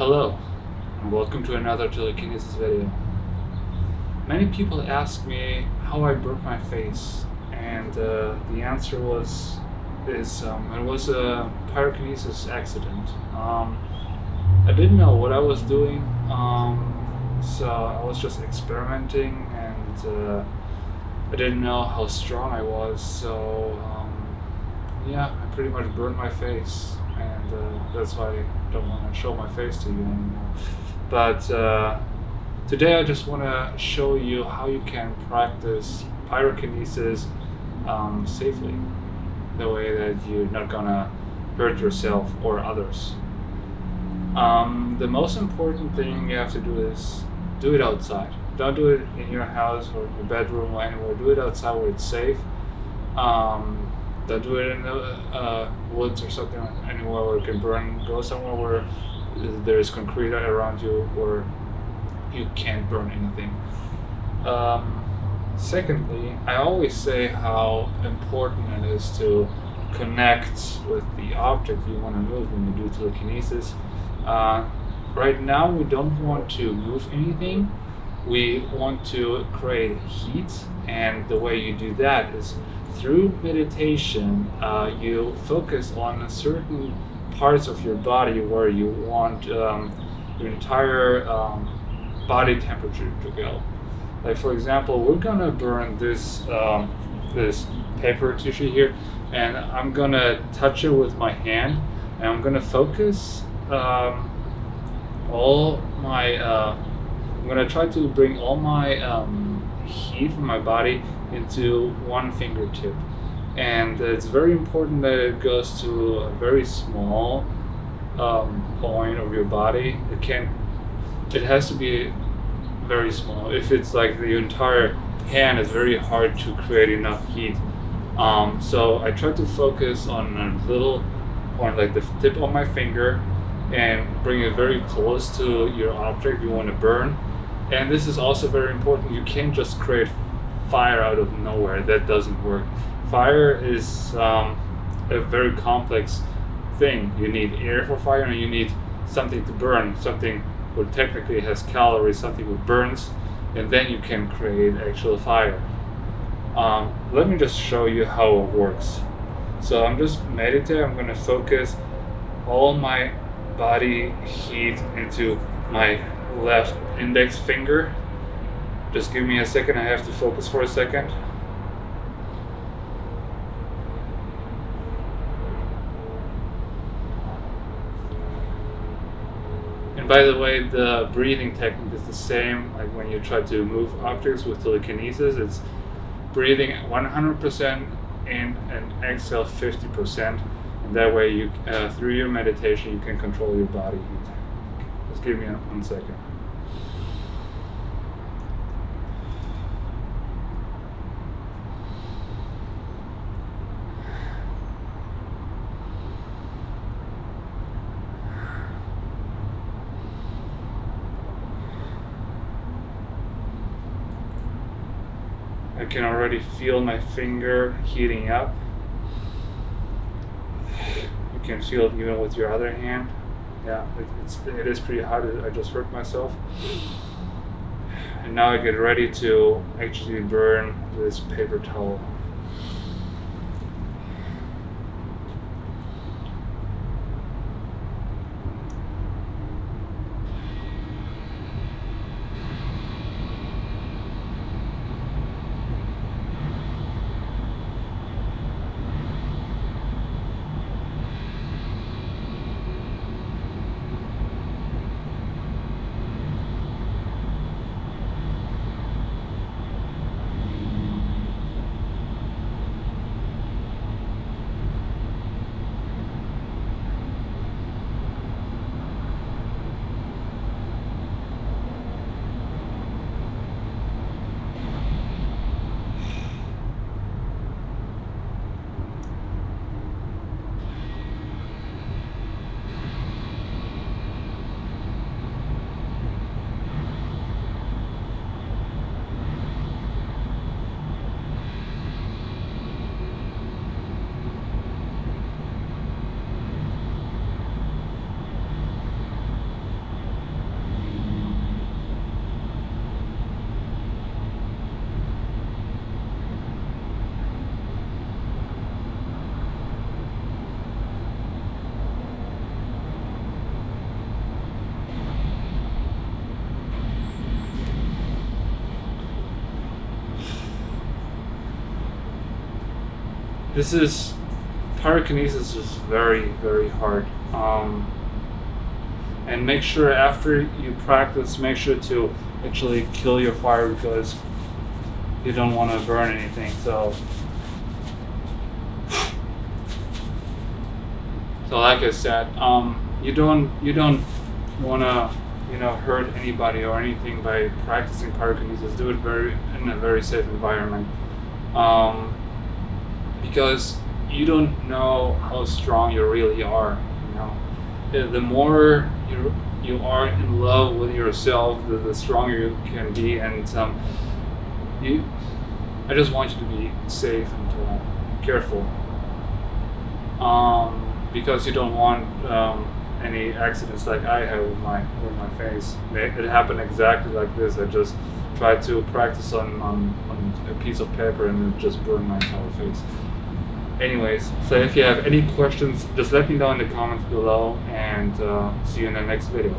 Hello, and welcome to another Telekinesis video. Many people ask me how I broke my face, and the answer it was a pyrokinesis accident. I didn't know what I was doing, so I was just experimenting, and I didn't know how strong I was, so I pretty much burned my face, and that's why I don't want to show my face to you anymore. But today I just want to show you how you can practice pyrokinesis safely, the way that you're not gonna hurt yourself or others. The most important thing you have to do is do it outside. Don't do it in your house or your bedroom or anywhere. Do it outside where it's safe. Don't do it in the woods or something, anywhere where it can burn. Go somewhere where there is concrete around you or you can't burn anything. Secondly, I always say how important it is to connect with the object you want to move when you do telekinesis. Right now we don't want to move anything. We want to create heat, and the way you do that is through meditation. You focus on certain parts of your body where you want your entire body temperature to go. Like, for example, we're gonna burn this paper tissue here, and I'm gonna touch it with my hand, and I'm gonna focus I'm gonna try to bring all my heat from my body into one fingertip, and it's very important that it goes to a very small point of your body. It has to be very small. If it's like the entire hand, it's very hard to create enough heat. So I try to focus on a little point, like the tip of my finger, and bring it very close to your object you want to burn. And this is also very important. You can't just create fire out of nowhere. That doesn't work. Fire is a very complex thing. You need air for fire, and you need something to burn, something what technically has calories, something that burns, and then you can create actual fire. Let me just show you how it works. So I'm just meditating. I'm going to focus all my body heat into my left index finger. Just give me a second. I have to focus for a second. And by the way, the breathing technique is the same like when you try to move objects with telekinesis. It's breathing 100% in and exhale 50%. And that way, you through your meditation, you can control your body heat. Just give me 1 second. I can already feel my finger heating up. You can feel it even with your other hand. Yeah, it is pretty hot. I just hurt myself. And now I get ready to actually burn this paper towel. pyrokinesis is very, very hard. And make sure after you practice, make sure to actually kill your fire, because you don't want to burn anything. So like I said, you don't want to hurt anybody or anything by practicing pyrokinesis. Do it in a very safe environment, because you don't know how strong you really are. The more you are in love with yourself, the stronger you can be. And I just want you to be safe and careful, because you don't want any accidents like I had with my face. It happened exactly like this. I just tried to practice on a piece of paper and it just burned my entire face. Anyways, so if you have any questions, just let me know in the comments below, and see you in the next video.